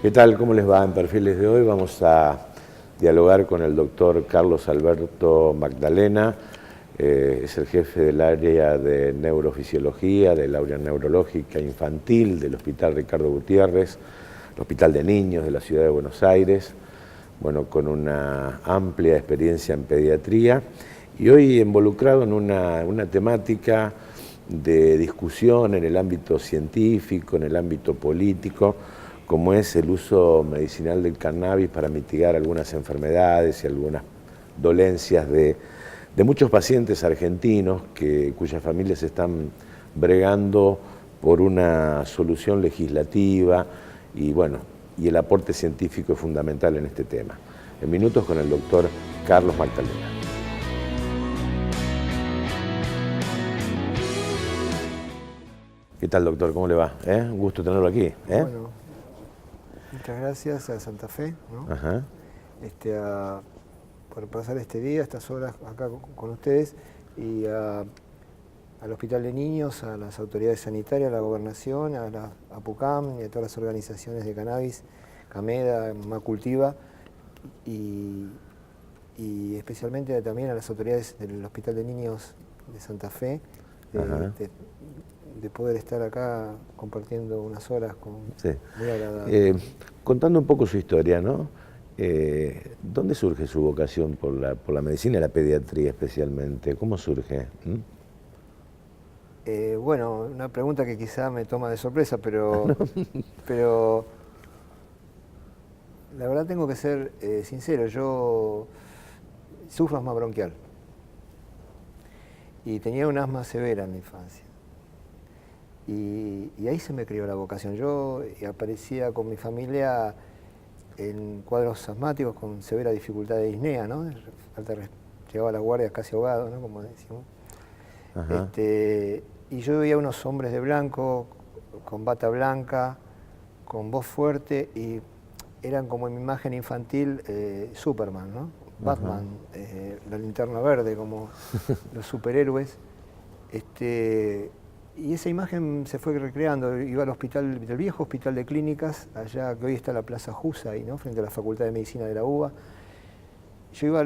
¿Qué tal? ¿Cómo les va? En Perfiles de hoy vamos a dialogar con el doctor Carlos Alberto Magdalena. Es el jefe del área de neurofisiología, del área neurológica infantil del Hospital Ricardo Gutiérrez, el Hospital de Niños de la Ciudad de Buenos Aires, bueno, con una amplia experiencia en pediatría y hoy involucrado en una temática de discusión en el ámbito científico, en el ámbito político, como es el uso medicinal del cannabis para mitigar algunas enfermedades y algunas dolencias de muchos pacientes argentinos cuyas familias están bregando por una solución legislativa y bueno, y el aporte científico es fundamental en este tema. En minutos con el doctor Carlos Magdalena. ¿Qué tal, doctor? ¿Cómo le va? Un gusto tenerlo aquí. Bueno, muchas gracias a Santa Fe, ¿no? Ajá. Por pasar este día, estas horas acá con ustedes y al Hospital de Niños, a las autoridades sanitarias, a la Gobernación, a PUCAM y a todas las organizaciones de cannabis, CAMEDA, Macultiva y especialmente también a las autoridades del Hospital de Niños de Santa Fe, de poder estar acá compartiendo unas horas muy agradables. Contando un poco su historia, ¿no? ¿Dónde surge su vocación por la medicina y la pediatría especialmente? ¿Cómo surge? Bueno, una pregunta que quizá me toma de sorpresa, pero la verdad tengo que ser sincero, yo sufro asma bronquial y tenía un asma severa en la infancia. Y ahí se me crió la vocación. Yo aparecía con mi familia en cuadros asmáticos con severa dificultad de disnea, ¿no? Llegaba a la guardia casi ahogado, ¿no? Como decimos. Y yo veía unos hombres de blanco, con bata blanca, con voz fuerte, y eran como en mi imagen infantil Superman, ¿no? Batman, la linterna verde, como los superhéroes. Y esa imagen se fue recreando. Iba al hospital, del viejo hospital de clínicas, allá que hoy está la Plaza Jusa, ahí, ¿no? Frente a la Facultad de Medicina de la UBA. Yo iba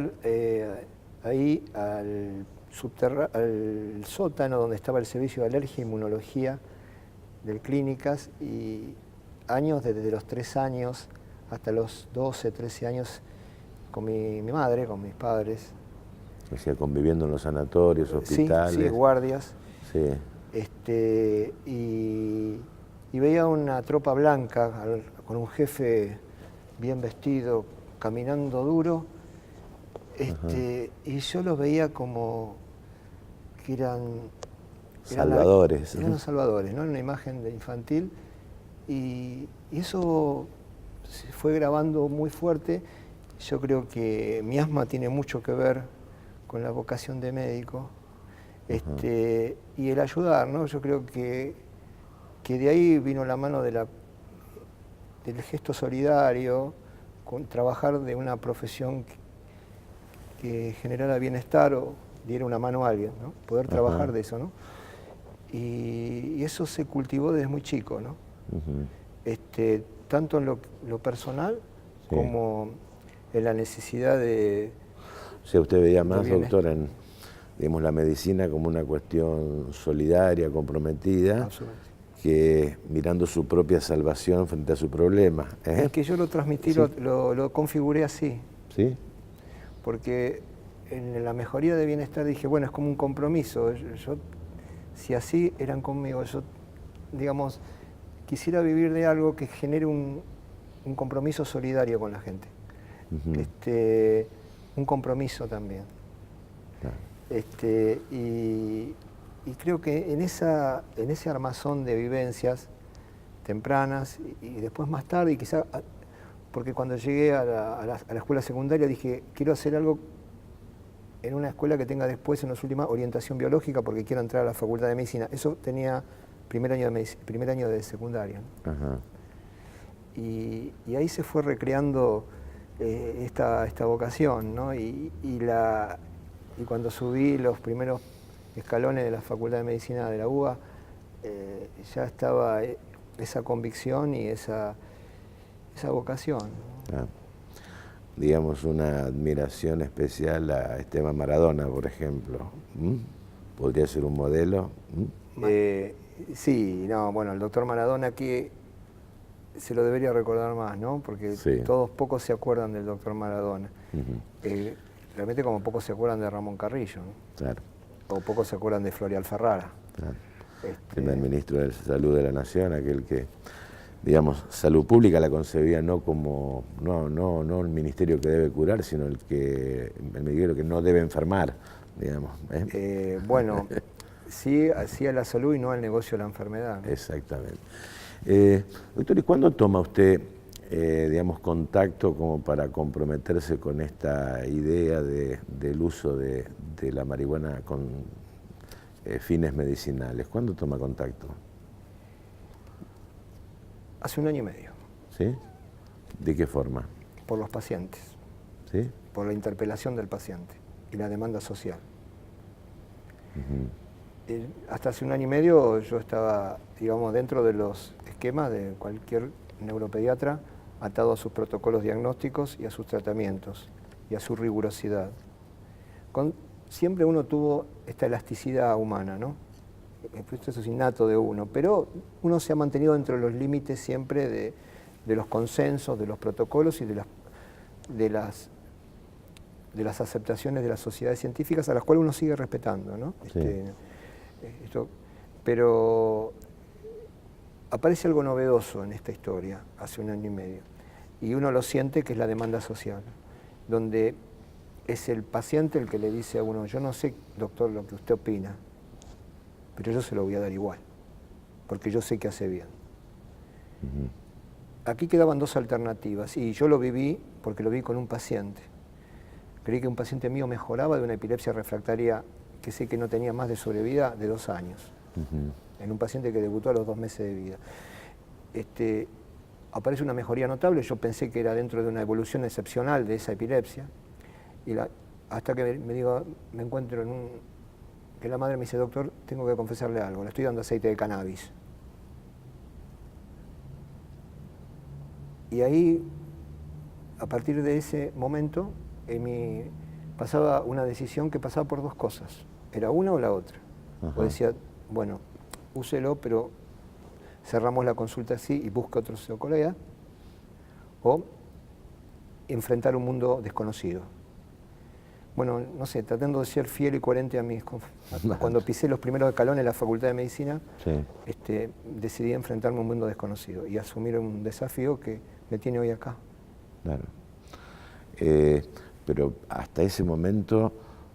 ahí al sótano donde estaba el servicio de alergia e inmunología del clínicas, y años, desde los 3 años hasta los 12, 13 años, con mi madre, con mis padres. O sea, conviviendo en los sanatorios, hospitales. Sí, guardias. Sí. Y veía una tropa blanca con un jefe bien vestido, caminando duro, y yo los veía como que eran salvadores. Eran los salvadores, ¿no? Una imagen de infantil, y eso se fue grabando muy fuerte. Yo creo que mi asma tiene mucho que ver con la vocación de médico. Y el ayudar, ¿no? Yo creo que de ahí vino la mano del gesto solidario, con trabajar de una profesión que generara bienestar o diera una mano a alguien, ¿no? Poder trabajar de eso, ¿no? Y eso se cultivó desde muy chico, ¿no? Tanto en lo personal como en la necesidad de... O sea, usted veía más, doctor, en digamos, la medicina como una cuestión solidaria, comprometida, que mirando su propia salvación frente a su problema. Es que yo lo transmití, lo configuré así. ¿Sí? Porque en la mejoría de bienestar dije, bueno, es como un compromiso. Si así eran conmigo, yo, digamos, quisiera vivir de algo que genere un compromiso solidario con la gente. Un compromiso también. Y creo que en ese armazón de vivencias tempranas y después más tarde, y quizá, porque cuando llegué a la escuela secundaria dije, quiero hacer algo en una escuela que tenga después, en las últimas, orientación biológica, porque quiero entrar a la Facultad de Medicina. Eso tenía primer año de secundaria, ¿no? Y ahí se fue recreando esta vocación, ¿no? Y cuando subí los primeros escalones de la Facultad de Medicina de la UBA, ya estaba esa convicción y esa esa vocación. Ah, digamos, una admiración especial a Esteban Maradona, por ejemplo. ¿Mm? ¿Podría ser un modelo? ¿Mm? Sí, no, bueno, el doctor Maradona aquí se lo debería recordar más, ¿no? Porque Sí. todos pocos se acuerdan del doctor Maradona. Ujú. Realmente como pocos se acuerdan de Ramón Carrillo, ¿no? Claro, O pocos se acuerdan de Florial Ferrara. claro. Este, Primer ministro de Salud de la Nación, aquel que, digamos, salud pública la concebía no como, no el ministerio que debe curar, sino el ministerio que no debe enfermar, digamos. bueno, sí hacía la salud y no el negocio de la enfermedad, ¿no? Exactamente. Doctor, ¿y cuándo toma usted, digamos, contacto como para comprometerse con esta idea del uso de la marihuana con fines medicinales? ¿Cuándo toma contacto? Hace 1 año y medio, ¿Sí? ¿De qué forma? por los pacientes, ¿Sí? por la interpelación del paciente y la demanda social. Hasta hace 1 año y medio yo estaba, digamos, dentro de los esquemas de cualquier neuropediatra, atado a sus protocolos diagnósticos y a sus tratamientos y a su rigurosidad. Siempre uno tuvo esta elasticidad humana, ¿no? Eso es innato de uno, pero uno se ha mantenido dentro de los límites siempre de los consensos, de los protocolos y de las aceptaciones de las sociedades científicas a las cuales uno sigue respetando, ¿no? Sí. Pero aparece algo novedoso en esta historia hace 1 año y medio y uno lo siente, que es la demanda social, donde es el paciente el que le dice a uno: yo no sé, doctor, lo que usted opina, pero yo se lo voy a dar igual, porque yo sé que hace bien. Aquí quedaban 2 alternativas y yo lo viví porque lo vi con un paciente. Creí que un paciente mío mejoraba de una epilepsia refractaria que sé que no tenía más de sobrevida de 2 años, en un paciente que debutó a los 2 meses de vida. Aparece una mejoría notable, yo pensé que era dentro de una evolución excepcional de esa epilepsia, y hasta que me encuentro que la madre me dice: doctor, tengo que confesarle algo, le estoy dando aceite de cannabis. Y ahí, a partir de ese momento, pasaba una decisión que pasaba por 2 cosas. Era una o la otra. O decía, bueno, úselo, pero cerramos la consulta así y busca otro colega. O enfrentar un mundo desconocido. Bueno, no sé, tratando de ser fiel y coherente a cuando pisé los primeros escalones de la Facultad de Medicina, sí, decidí enfrentarme a un mundo desconocido y asumir un desafío que me tiene hoy acá. Claro. Pero hasta ese momento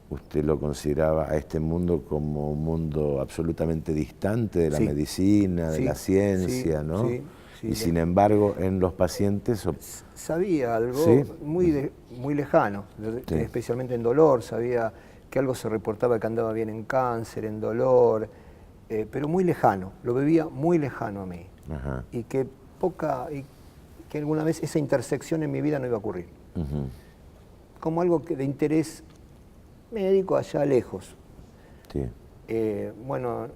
usted lo consideraba a este mundo como un mundo absolutamente distante de la medicina, de la ciencia, ¿no? Sí, y sin embargo, en los pacientes... Sabía algo muy lejano, especialmente en dolor, sabía que algo se reportaba que andaba bien en cáncer, en dolor, pero muy lejano, lo veía muy lejano a mí. Y que alguna vez esa intersección en mi vida no iba a ocurrir. Como algo de interés médico allá lejos. Bueno,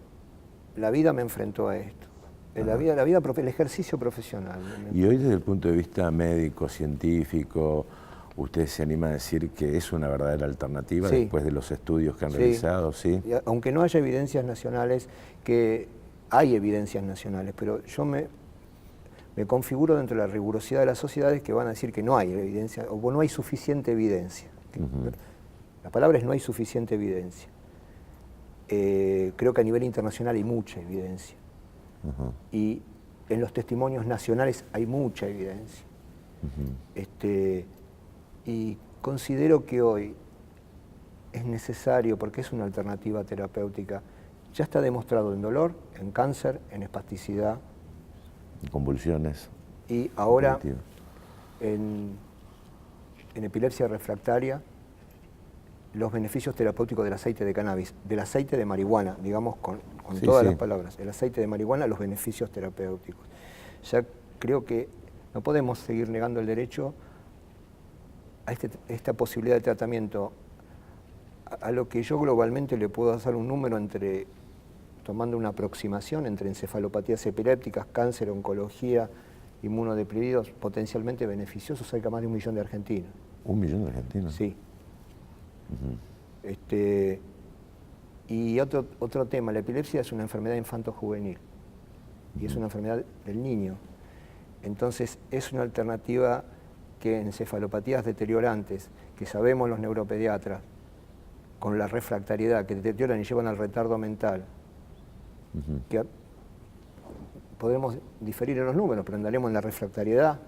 la vida me enfrentó a esto. El ejercicio profesional. Y hoy, desde el punto de vista médico, científico, ¿usted se anima a decir que es una verdadera alternativa después de los estudios que han realizado? Sí. Aunque no haya evidencias nacionales, que hay evidencias nacionales, pero yo me configuro dentro de la rigurosidad de las sociedades que van a decir que no hay evidencia, o no hay suficiente evidencia. La palabra es: no hay suficiente evidencia. Creo que a nivel internacional hay mucha evidencia. Y en los testimonios nacionales hay mucha evidencia. Y considero que hoy es necesario, porque es una alternativa terapéutica. Ya está demostrado en dolor, en cáncer, en espasticidad, convulsiones. Y ahora en epilepsia refractaria, los beneficios terapéuticos del aceite de cannabis, del aceite de marihuana, digamos con todas las palabras, el aceite de marihuana, los beneficios terapéuticos. Ya creo que no podemos seguir negando el derecho a esta posibilidad de tratamiento, a lo que yo globalmente le puedo hacer un número tomando una aproximación entre encefalopatías epilépticas, cáncer, oncología inmunodeprimidos potencialmente beneficiosos, cerca de más de 1 millón de argentinos. ¿1 millón de argentinos? Sí. Y otro tema, la epilepsia es una enfermedad infanto-juvenil y es una enfermedad del niño. Entonces es una alternativa que en encefalopatías deteriorantes, que sabemos los neuropediatras, con la refractariedad, que deterioran y llevan al retardo mental, que podemos diferir en los números, pero andaremos en la refractariedad,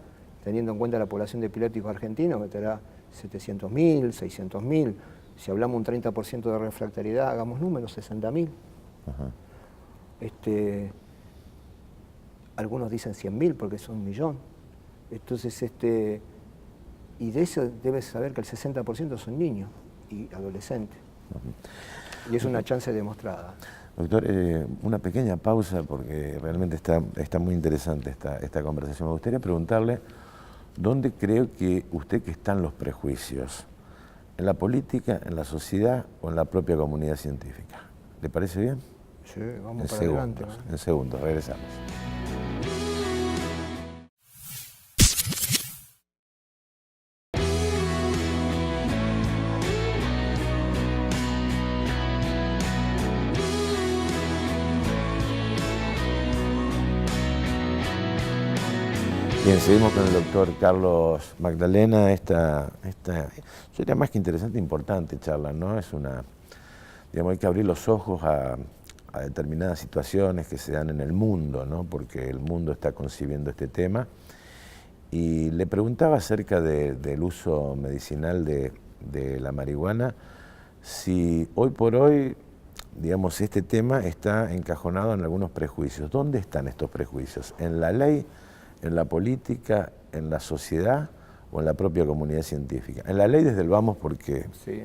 teniendo en cuenta la población de epilépticos argentinos, que estará 700.000, 600.000. Si hablamos un 30% de refractariedad, hagamos números, 60.000. Algunos dicen 100.000 porque son 1 millón. Entonces, y de eso debes saber que el 60% son niños y adolescentes. Y es una chance demostrada. Doctor, una pequeña pausa porque realmente está muy interesante esta conversación. Me gustaría preguntarle, ¿dónde cree que usted que están los prejuicios? ¿En la política, en la sociedad o en la propia comunidad científica? ¿Le parece bien? Sí, vamos para adelante. En segundos, regresamos. Bien, seguimos con el doctor Carlos Magdalena. Esta sería más que interesante, importante charla, ¿no? Es digamos, hay que abrir los ojos a determinadas situaciones que se dan en el mundo, ¿no? Porque el mundo está concibiendo este tema. Y le preguntaba acerca del uso medicinal de la marihuana, si hoy por hoy, digamos, este tema está encajonado en algunos prejuicios. ¿Dónde están estos prejuicios? ¿En la ley, en la política, en la sociedad o en la propia comunidad científica? En la ley desde el vamos porque sí,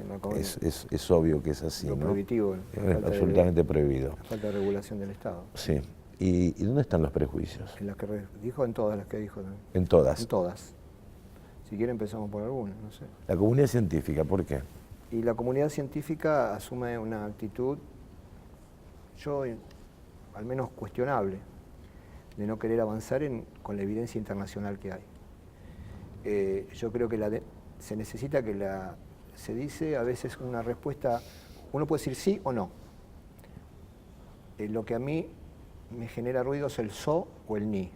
es obvio que es así, lo ¿no? prohibitivo. Es absolutamente prohibido. La falta de regulación del Estado. Sí. ¿Y dónde están los prejuicios? En las que dijo, en todas las que dijo. ¿En todas? En todas. Si quiere empezamos por alguna, no sé. La comunidad científica, ¿por qué? Y la comunidad científica asume una actitud, al menos cuestionable, de no querer avanzar con la evidencia internacional que hay. Yo creo que se necesita se dice a veces una respuesta, uno puede decir sí o no. Lo que a mí me genera ruido es el so o el ni.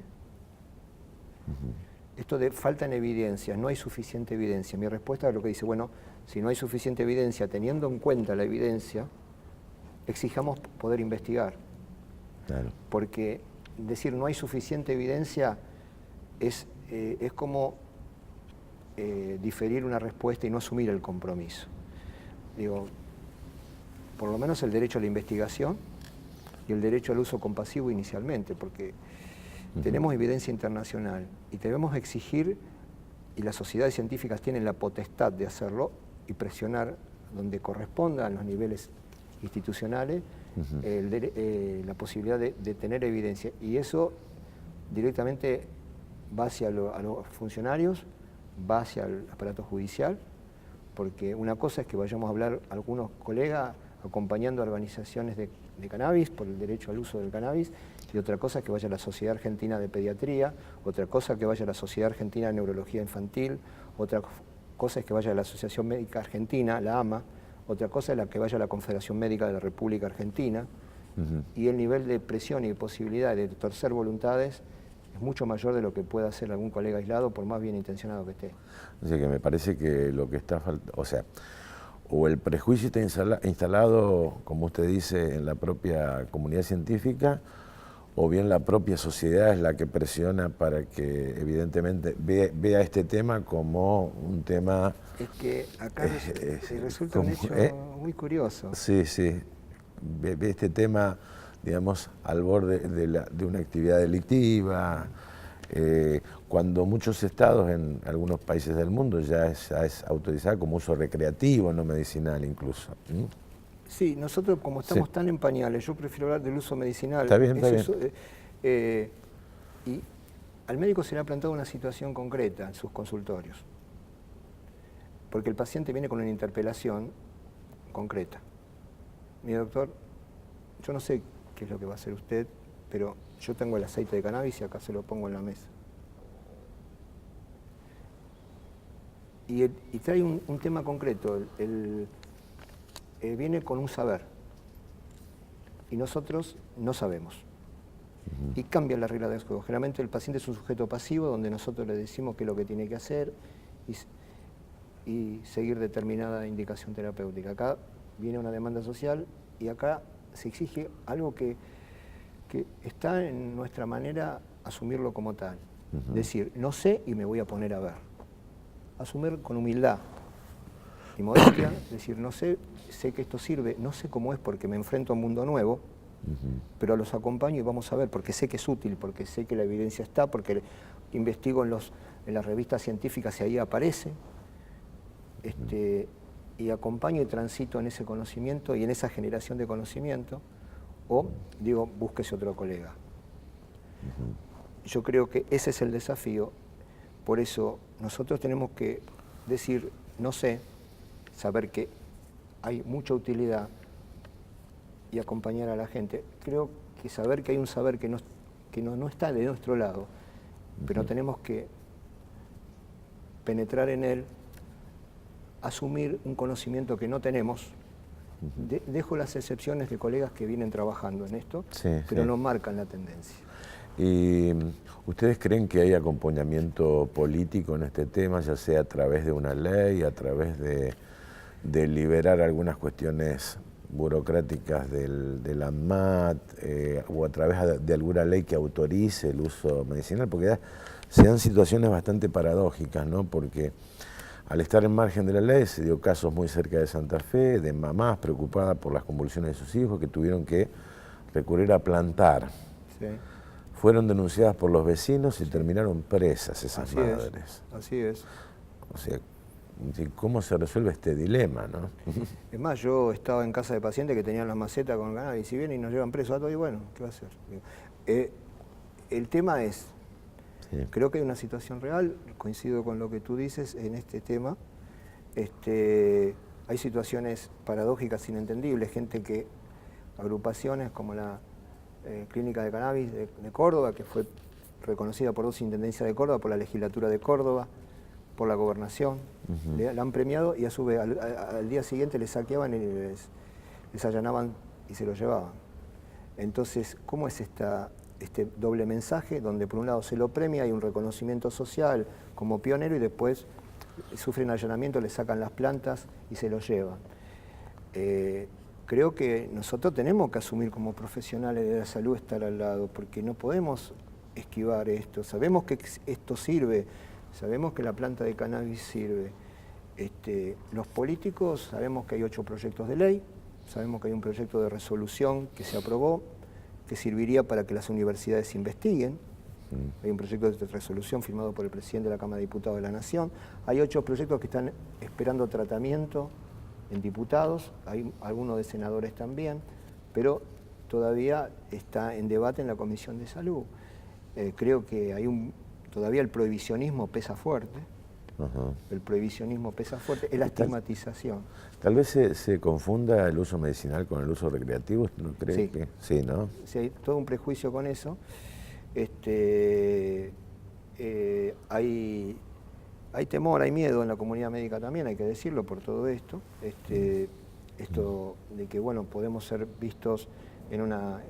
Esto de falta en evidencia, no hay suficiente evidencia. Mi respuesta es lo que dice, bueno, si no hay suficiente evidencia, teniendo en cuenta la evidencia, exijamos poder investigar. Claro. Porque decir no hay suficiente evidencia es como diferir una respuesta y no asumir el compromiso. Digo, por lo menos el derecho a la investigación y el derecho al uso compasivo inicialmente, porque tenemos evidencia internacional y debemos exigir, y las sociedades científicas tienen la potestad de hacerlo y presionar donde corresponda a los niveles institucionales la posibilidad de tener evidencia. Y eso directamente va hacia a los funcionarios, va hacia el aparato judicial, porque una cosa es que vayamos a hablar algunos colegas acompañando a organizaciones de cannabis por el derecho al uso del cannabis, y otra cosa es que vaya la Sociedad Argentina de Pediatría, otra cosa es que vaya la Sociedad Argentina de Neurología Infantil, otra cosa es que vaya la Asociación Médica Argentina, la AMA, otra cosa es la que vaya la Confederación Médica de la República Argentina, y el nivel de presión y de posibilidad de torcer voluntades es mucho mayor de lo que pueda hacer algún colega aislado, por más bien intencionado que esté. O sea que me parece que lo que está faltando, o sea, o el prejuicio está instalado, como usted dice, en la propia comunidad científica, o bien la propia sociedad es la que presiona para que evidentemente vea este tema como un tema... Es que acá resulta un hecho muy curioso. Sí, sí. Ve este tema, digamos, al borde de una actividad delictiva, cuando muchos estados en algunos países del mundo ya es autorizada como uso recreativo, no medicinal incluso. Sí, nosotros como estamos tan en pañales, yo prefiero hablar del uso medicinal. Está bien, está bien. Y al médico se le ha planteado una situación concreta en sus consultorios, porque el paciente viene con una interpelación concreta. Mi doctor, yo no sé qué es lo que va a hacer usted, pero yo tengo el aceite de cannabis y acá se lo pongo en la mesa. y trae un tema concreto, viene con un saber, y nosotros no sabemos. Y cambia la regla de juego. Generalmente el paciente es un sujeto pasivo donde nosotros le decimos qué es lo que tiene que hacer y seguir determinada indicación terapéutica. Acá viene una demanda social y acá se exige algo que está en nuestra manera asumirlo como tal. Decir, no sé y me voy a poner a ver. Asumir con humildad y modestia, decir, no sé, sé que esto sirve, no sé cómo es porque me enfrento a un mundo nuevo, pero los acompaño y vamos a ver, porque sé que es útil, porque sé que la evidencia está, porque investigo en las revistas científicas y ahí aparece, y acompaño y transito en ese conocimiento y en esa generación de conocimiento, o digo, búsquese otro colega. Yo creo que ese es el desafío, por eso nosotros tenemos que decir, no sé, saber que hay mucha utilidad y acompañar a la gente. Creo que saber que hay un saber que no está de nuestro lado, pero tenemos que penetrar en él, asumir un conocimiento que no tenemos. Dejo las excepciones de colegas que vienen trabajando en esto, pero no marcan la tendencia. ¿Y ustedes creen que hay acompañamiento político en este tema, ya sea a través de una ley, a través de liberar algunas cuestiones burocráticas del ANMAT o a través de alguna ley que autorice el uso medicinal? Porque se dan situaciones bastante paradójicas, ¿no? Porque al estar en margen de la ley se dio casos muy cerca de Santa Fe, de mamás preocupadas por las convulsiones de sus hijos que tuvieron que recurrir a plantar. Sí. Fueron denunciadas por los vecinos y terminaron presas esas madres. Así es. O sea, ¿cómo se resuelve este dilema, no? Es más, yo estaba en casa de pacientes que tenían la maceta con cannabis y vienen y nos llevan presos a todos y bueno, ¿qué va a hacer? El tema es, creo que hay una situación real, coincido con lo que tú dices en este tema. Hay situaciones paradójicas inentendibles, agrupaciones como la Clínica de Cannabis de Córdoba, que fue reconocida por 2 intendencias de Córdoba, por la legislatura de Córdoba, por la gobernación, la han premiado y a su vez al día siguiente les saqueaban y les allanaban y se lo llevaban. Entonces, ¿cómo es este doble mensaje donde por un lado se lo premia, hay un reconocimiento social como pionero y después sufren allanamiento, le sacan las plantas y se lo llevan? Creo que nosotros tenemos que asumir como profesionales de la salud estar al lado, porque no podemos esquivar esto. Sabemos que esto sirve, sabemos que la planta de cannabis sirve. Los políticos sabemos que hay 8 proyectos de ley, sabemos que hay un proyecto de resolución que se aprobó, que serviría para que las universidades investiguen. Hay un proyecto de resolución firmado por el presidente de la Cámara de Diputados de la Nación. Hay 8 proyectos que están esperando tratamiento en diputados, hay algunos de senadores también, pero todavía está en debate en la Comisión de Salud. Creo que todavía el prohibicionismo pesa fuerte. El prohibicionismo pesa fuerte, es la estigmatización. Tal vez se confunda el uso medicinal con el uso recreativo, ¿no crees? Sí. Sí, ¿no? Sí, hay todo un prejuicio con eso. Hay temor, hay miedo en la comunidad médica también, hay que decirlo por todo esto. Esto de que, bueno, podemos ser vistos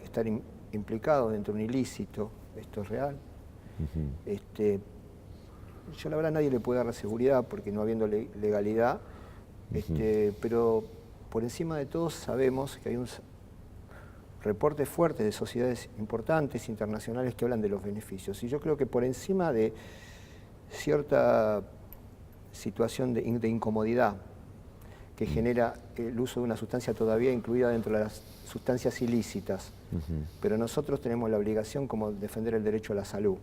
estar implicados dentro de un ilícito, esto es real. Yo la verdad a nadie le puede dar la seguridad porque no habiendo legalidad, pero por encima de todo sabemos que hay un reporte fuerte de sociedades importantes, internacionales, que hablan de los beneficios. Y yo creo que por encima de cierta situación de incomodidad que genera el uso de una sustancia todavía incluida dentro de las sustancias ilícitas, pero nosotros tenemos la obligación como defender el derecho a la salud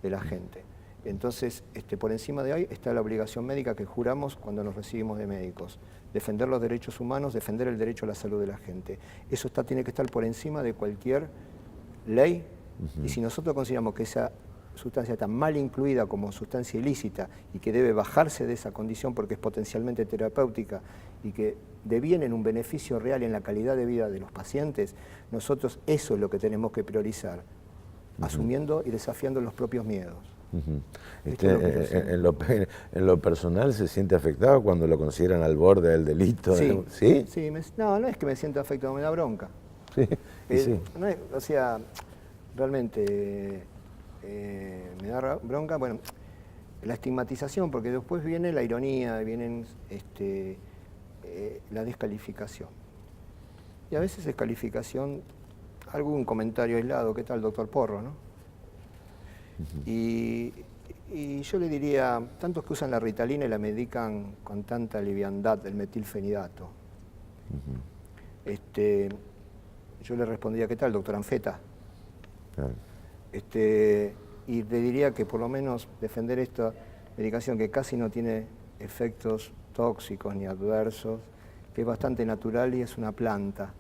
de la gente. Entonces, por encima de ahí está la obligación médica que juramos cuando nos recibimos de médicos. Defender los derechos humanos, defender el derecho a la salud de la gente. Eso tiene que estar por encima de cualquier ley. Y si nosotros consideramos que esa sustancia está mal incluida como sustancia ilícita y que debe bajarse de esa condición porque es potencialmente terapéutica y que deviene en un beneficio real en la calidad de vida de los pacientes, nosotros eso es lo que tenemos que priorizar, asumiendo y desafiando los propios miedos. Ujú. Esto es lo que yo siento. En lo personal se siente afectado cuando lo consideran al borde del delito. Sí, ¿Sí? sí, no es que me siento afectado, me da bronca. Sí, y sí. No es, o sea, realmente me da bronca, bueno, la estigmatización, porque después viene la ironía, vienen la descalificación. Y a veces descalificación, algún comentario aislado, ¿qué tal, doctor Porro, no? Y yo le diría, tantos que usan la Ritalina y la medican con tanta liviandad, el metilfenidato. Yo le respondía, ¿qué tal, doctor Anfeta? Claro. Y le diría que por lo menos defender esta medicación que casi no tiene efectos tóxicos ni adversos, que es bastante natural y es una planta.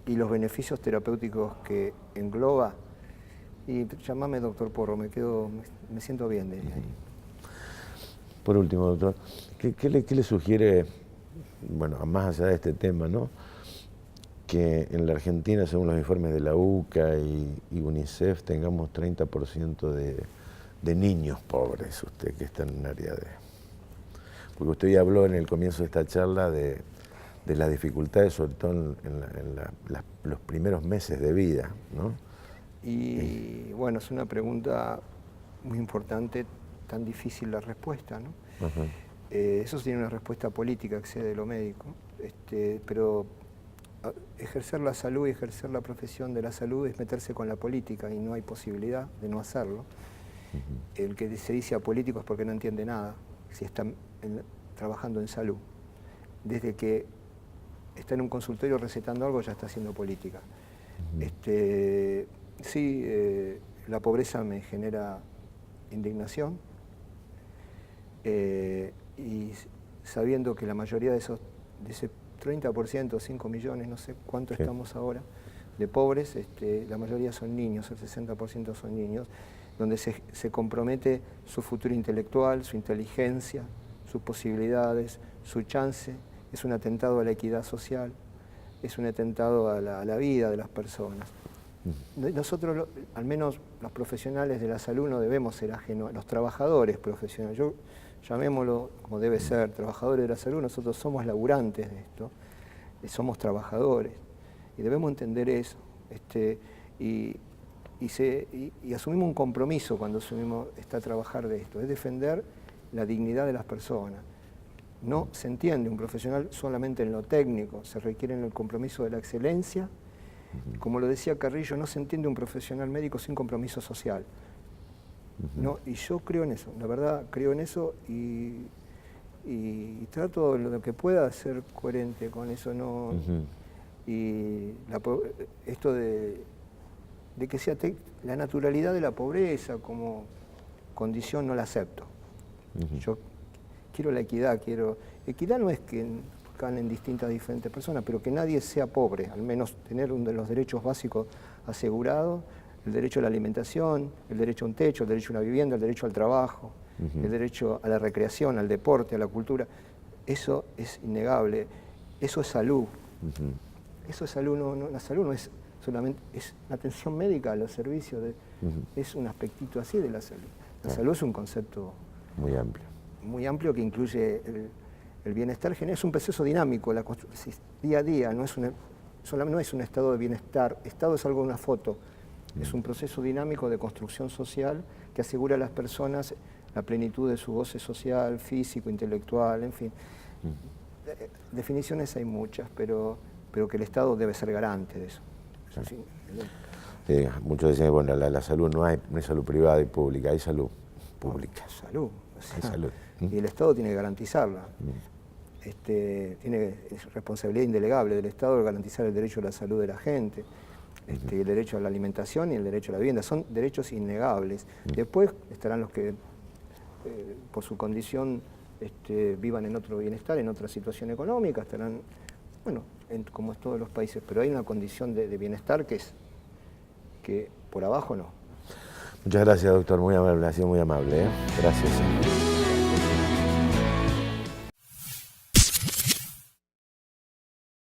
Y los beneficios terapéuticos que engloba, y llamame doctor Porro, me siento bien de ahí. Por último, doctor, ¿qué le sugiere, bueno, más allá de este tema, ¿no? Que en la Argentina, según los informes de la UCA y UNICEF, tengamos 30% de niños pobres, usted que está en un área de... Porque usted ya habló en el comienzo de esta charla de las dificultades, sobre todo en los primeros meses de vida, ¿no? Y bueno, es una pregunta muy importante, tan difícil la respuesta, ¿no? Eso tiene una respuesta política, excede de lo médico, pero ejercer la salud y ejercer la profesión de la salud es meterse con la política y no hay posibilidad de no hacerlo. El que se dice apolítico es porque no entiende nada, si está trabajando en salud. Desde que está en un consultorio recetando algo ya está haciendo política. Sí, la pobreza me genera indignación y sabiendo que la mayoría de ese 30%, 5 millones, no sé cuánto estamos ahora, de pobres, la mayoría son niños, el 60% son niños, donde se compromete su futuro intelectual, su inteligencia, sus posibilidades, su chance, es un atentado a la equidad social, es un atentado a la vida de las personas. Nosotros, al menos los profesionales de la salud, no debemos ser ajenos, los trabajadores profesionales, llamémoslo como debe ser, trabajadores de la salud, nosotros somos laburantes de esto, somos trabajadores, y debemos entender eso, y asumimos un compromiso cuando asumimos trabajar de esto, es defender la dignidad de las personas. No se entiende un profesional solamente en lo técnico, se requiere en el compromiso de la excelencia. Como lo decía Carrillo, no se entiende un profesional médico sin compromiso social. ¿No? Y yo creo en eso, la verdad creo en eso y trato lo que pueda ser coherente con eso. ¿No? Y esto de que sea la naturalidad de la pobreza como condición no la acepto. Yo quiero la equidad, equidad no es que ganen diferentes personas, pero que nadie sea pobre, al menos tener uno de los derechos básicos asegurados, el derecho a la alimentación, el derecho a un techo, el derecho a una vivienda, el derecho al trabajo, el derecho a la recreación, al deporte, a la cultura. Eso es innegable, eso es salud. Eso es salud, la salud no es solamente, es la atención médica, los servicios, es un aspectito así de la salud. La salud es un concepto muy amplio que incluye el bienestar. Es un proceso dinámico, día a día, no es un estado de bienestar. Estado es algo de una foto, es un proceso dinámico de construcción social que asegura a las personas la plenitud de su goce social, físico, intelectual, en fin. Definiciones hay muchas, pero que el Estado debe ser garante de eso. Sí, muchos dicen que bueno, la salud no es salud privada y pública, hay salud pública. Salud. Hay salud. Y el Estado tiene que garantizarla. Tiene responsabilidad indelegable del Estado de garantizar el derecho a la salud de la gente, el derecho a la alimentación y el derecho a la vivienda. Son derechos innegables. Después estarán los que, por su condición, vivan en otro bienestar, en otra situación económica, estarán, bueno, como en todos los países, pero hay una condición de bienestar que por abajo no. Muchas gracias, doctor, muy amable, ha sido muy amable. Gracias.